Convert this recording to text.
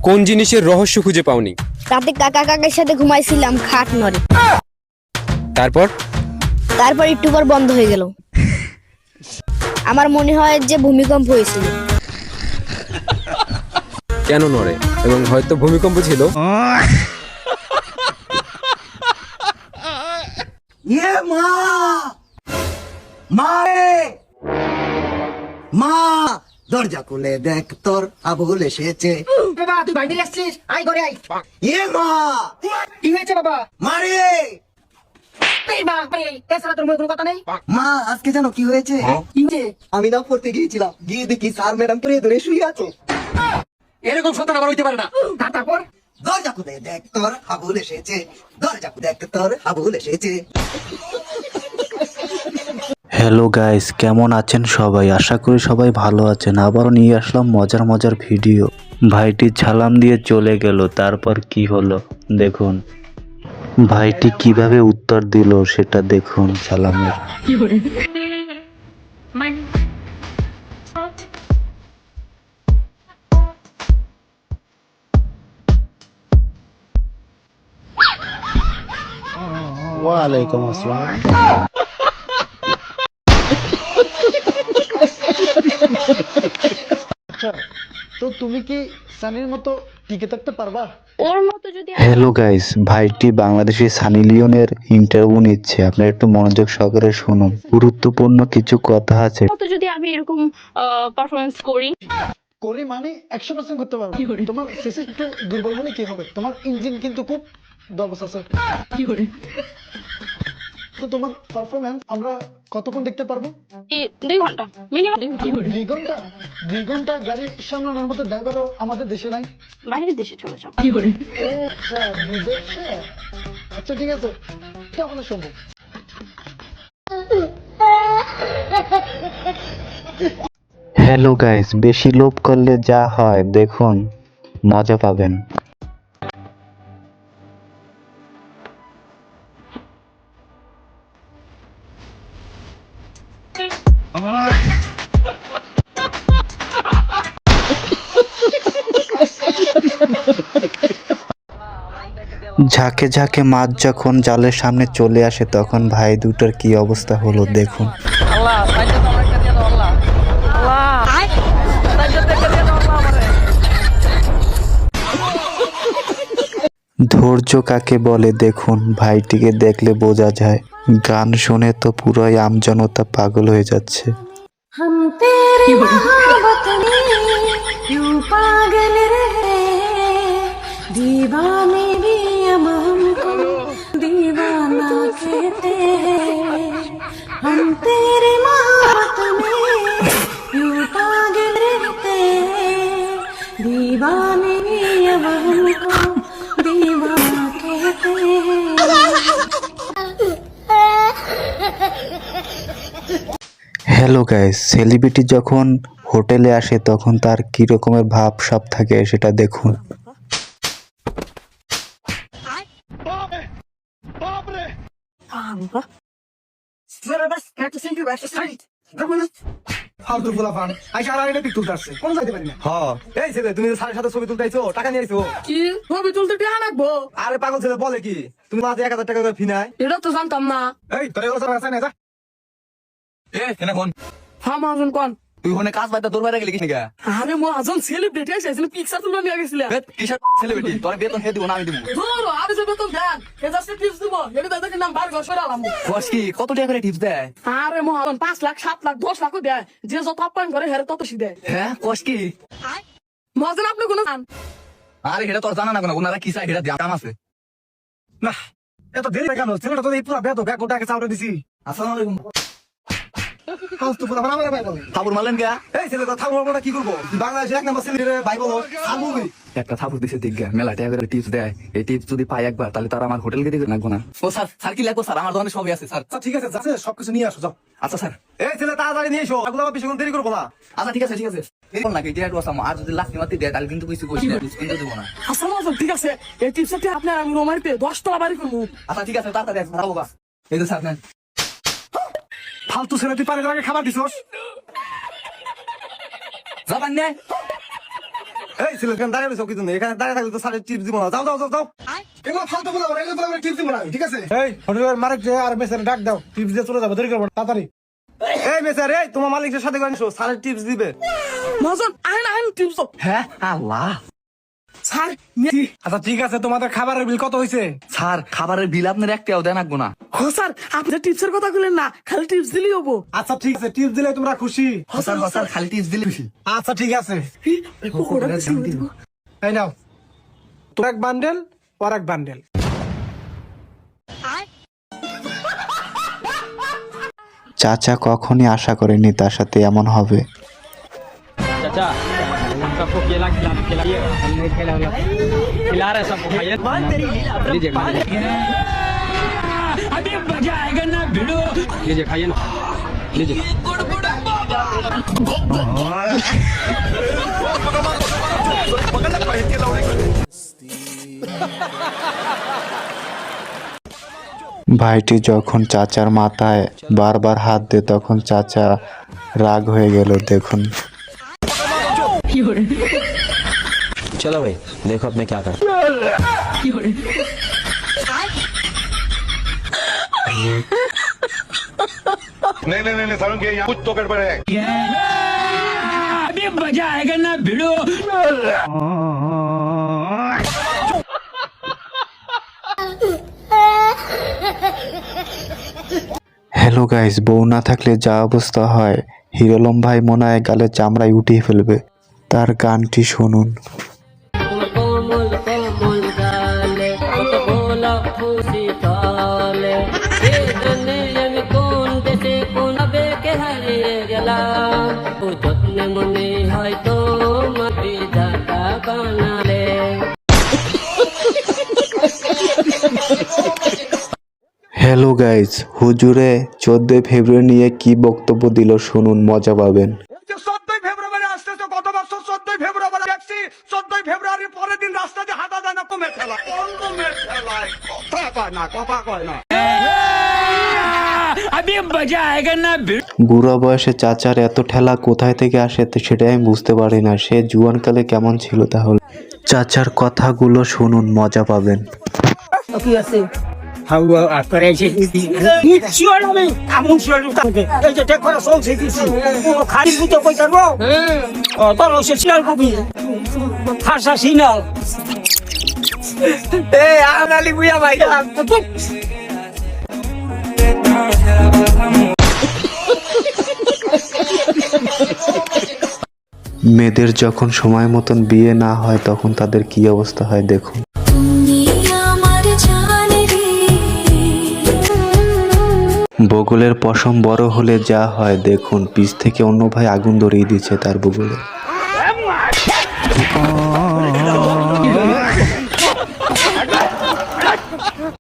কোন জিনিসের রহস্য খুঁজে পাওনি? রাতে কাকা কাকার সাথে ঘুমাইছিলাম, খাট নড়ে। তারপর? তারপর একটু পর বন্ধ হয়ে গেল। আমার মনে হয় যে ভূমিকম্প হয়েছিল। কেন নড়ে? এবং হয়তো ভূমিকম্প ছিল। মা মারে মা, দরজা খুলে দেখ তোর আবুল এসেছে। বাবা তুই বাইরে আসছিস, আয় ঘরে আয়। মা কি হয়েছে বাবা? মারে এই বাপরে, এছাড়া তোর মুখে কোনো কথা নেই? মা, আজকে জানো কি হয়েছে? কি হয়েছে? আমি না পড়তে গিয়েছিলাম, গিয়ে দেখি স্যার ম্যাডাম করে ধরে শুয়ে আছে। এরকম সন্তান আবার হইতে পারে না। তারপর দরজা খুলে দেখ তোর আবুল এসেছে, দরজা খুলে দেখ তোর আবুল এসেছে। হ্যালো গাইস, কেমন আছেন সবাই? আশা করি সবাই ভালো আছেন। আবারও নিয়ে আসলাম মজার মজার ভিডিও। ভাইটি ঝালাম দিয়ে চলে গেল, তারপর কি হলো দেখুন। ভাইটি কিভাবে উত্তর দিল সেটা দেখুন সালামের। ওয়ালাইকুম আসসালাম। তো তুমি কি সানির মতো টিকে থাকতে পারবা? ওর মতো যদি হ্যালো গাইস, ভাইটি বাংলাদেশি সানি লিওনের ইন্টারভিউ নিচ্ছে। আপনারা একটু মনোযোগ সহকারে শুনুন, গুরুত্বপূর্ণ কিছু কথা আছে। আমি এরকম পারফরমেন্স করি, করি মানে 100% করতে পারবা। তোমার শেষে একটু দুর্বল হলে কি হবে? তোমার ইঞ্জিন কিন্তু খুব দবস আছে। তো তোমার পারফরমেন্স আমরা কতক্ষণ দেখতে পারবো? 2 ঘন্টা মিনিমাম। 2 ঘন্টা? 2 ঘন্টা গাড়ি সামলানোর মতো ড্রাইভারও আমাদের দেশে নাই। বাইরের দেশে চলে যাও। আচ্ছা, বিদেশে? আচ্ছা ঠিক আছে, তাহলে সম্ভব। হ্যালো গাইস, বেশি লোভ করলে যা হয় দেখুন, মজা পাবেন। ঝাঁকে ঝাঁকে মাছ যখন জালের সামনে চলে আসে তখন ভাই দুটোর কি অবস্থা হলো দেখুন। ধৈর্য কাকে বলে দেখুন, ভাইটিকে দেখলে বোঝা যায়। গান শুনে তো পুরোই আমজনতা পাগল হয়ে যাচ্ছে। हम तेरी मोहब्बत में यूं पागल रहे, दीवाने भी अब हमको दीवाना कहते हैं। हम तेरी मोहब्बत में यूं पागल रहते हैं, दीवाने भी अब हमको दीवाना कहते हैं। হ্যালো গাইস, সেলিব্রিটি যখন হোটেলে আসে তখন তার কি রকমের ভাব সব থাকে সেটা দেখুন। ফালতু ফুলাফান আইসা আর এটা পিক তুলতে আসছে, কোন যাইতে পারি না। এই ছেলে, তুমি যে স্যারের সাথে ছবি তুলতে আইছো, টাকা নিয়ে আইছো? কি ছবি তুলতে টাকা লাগবো? আরে পাগল ছেলে বলে কি, তুমি মাঝে 1000 টাকা করে ফি নাই? এটা তো জানতাম না। এই তোর এগুলো সব আছে না? যা কেন কোন হ্যাঁ মহাজন কোন? তুই ওখানে কাজ পাইতা তোর বাইরে গেলি কি নিগা? আরে মহাজন সেলিব্রিটি এসেছিল, পিকচার তুলে নিয়ে গেছিলাম। কিসের ছেলেবেটি? তোর বেতন হে দিব না আমি দিব? ধরো আমি যে বেতন দেন এ জাস্ট টিপস দিব, এটা দাদাকে নাম বার করে সরালাম। বস কি কত টাকা করে টিপস দেয়? আরে মহাজন 5 লাখ 7 লাখ 10 লাখও দেয়, যে যত আপ্যায়ন করে হেরে তত সি দেয়। হ্যাঁ কস কি? মহাজন আপনি কোনো জান? আরে এটা তোর জানা না কোনো, ওনারা কি চাই এটা দিয়ে কাম আছে না। এত দেরি কেন? ছেলেটা তো এই পুরো বেত ব্যাগ ওটাকে চাউরে দিছি। আসসালামু আলাইকুম। ফালতু পুরো বানাবে ভাই বলে থাপুর মারলেন কে? এই ছেলে তো থাপুর মারবো কি করবো? বাংলাদেশে 1 নম্বর ছেলে ভাই বলো থাপুরই একটা থাপুর দিছে দিগা মেলা টাকা করে টিপস দেয়। এই টিপস যদি পাই একবার তাহলে তার আমার হোটেল গিয়ে লাগবো না। ও স্যার, স্যার কি লাগবো স্যার? আমার দোকানে সবই আছে স্যার। ঠিক আছে, যাচ্ছে সবকিছু নিয়ে আসো যাও। আচ্ছা স্যার। এই ছেলে তাড়াতাড়ি নিয়ে এসো, আগুলো আবার বেশি দেরি করবো না। আচ্ছা ঠিক আছে ঠিক আছে। এরকম নাকি ডিরেক্ট ওসাম, আর যদি লাস্ট মাতি দেয় তাহলে কিন্তু কিছু কইছি না, কিন্তু দেবো না। আচ্ছা মহাজন ঠিক আছে, এই টিপসটি আপনার আমি রোমার পে 10 তলা বাড়ি করবো। আচ্ছা ঠিক আছে, তাড়াতাড়ি আসবো বাবা। এই যে স্যার নেন। ফালতু ছেলে, তুই পানির আগে খাবার দিছস? যাবান নে এই ছেলে কেন দাঁড়িয়ে রয়েছে কিছু নেই, এখানে দাঁড়িয়ে থাকলে তো স্যারের টিপস দিব না। যাও যাও যাও যাও। এগুলো ফালতু বলা বলে, এগুলো বলা টিপস দিব না, ঠিক আছে? এই হোটেলের মালিক যে আর মেসের ডাক দাও, টিপস দিয়ে চলে যাবে, দেরি করবে না, তাড়াতাড়ি। এই মেসার, এই তোমার মালিকের সাথে করে নিছো, স্যারের টিপস দিবে। মহাজন আহেন আহেন টিপস। হ্যাঁ আল্লাহ। স্যার আচ্ছা ঠিক আছে, তোমাদের খাবারের বিল কত হয়েছে? স্যার খাবারের বিল আপনার একটাও দেন রাখবো না। ও স্যার আপনি টিপসের কথা বললেন না, খালি টিপস দিলেই হবো। আচ্ছা ঠিক আছে, টিপস দিলে তোমরা খুশি? স্যার স্যার খালি টিপস দিলে খুশি। আচ্ছা ঠিক আছে, পকোড়া দিব। এই নাও, তোর এক বান্ডেল, ওর এক বান্ডেল। চাচা কখনই আশা করেনি তার সাথে এমন হবে। चाचा सबको केला खिलाइए हमने खिला रहे सबको खाइए लीजिए अभी मजा आएगा ना भिड़ो लीजिए खाइए ना लीजिए ভাইটি যখন চাচার মাথায় বারবার হাত দেয় তখন চাচা রাগ হয়ে গেল। দেখুন चलो भाई देखो अब मैं क्या कर नहीं सारुण के यहाँ कुछ तो गड़बड़ है। अभी मजा आएगा ना भिड़ो হ্যালো গাইস, বউ না থাকলে যা অবস্থা হয়, হিরোলম ভাই মনে হয় গালে চামড়ায় উঠিয়ে ফেলবে। তার গানটি শুনুন। কোমল কোমল গালে কত ভোলা খুশি তালে এই জন্যে আমি কোন দেশে কোন বেকে হারিয়ে গেলাম ও যত্নে মনে হয়তো মাটি জাতা বানালে। হ্যালো গাইস, হুজুরে 14 ফেব্রুয়ারি নিয়ে কি বক্তব্য দিল শুনুন, মজা পাবেন। 14 ফেব্রুয়ারি আসতেছে, গত বছর 14 ফেব্রুয়ারি দেখছি 14 ফেব্রুয়ারির পরের দিন রাস্তা দিয়ে হাঁটা যায় না, কমে ফেলা কমে ফেলায় কথা কয় না, কথা কয় না। अभी मजा आएगा ना भिड़ो বুড়া বয়সে চাচার এত ঠেলা কোথায় থেকে আসে তো সেটাই আমি বুঝতে পারি না। সে জুয়ানকালে কেমন ছিল তাহলে? চাচার কথাগুলো শুনুন, মজা পাবেন। মেয়েদের যখন সময় মতন বিয়ে না হয় তখন তাদের কি অবস্থা হয় দেখুন। বগলের পশম বড় হলে যা হয় দেখুন, পিছ থেকে অন্য ভাই আগুন ধরিয়ে দিচ্ছে তার বগলে।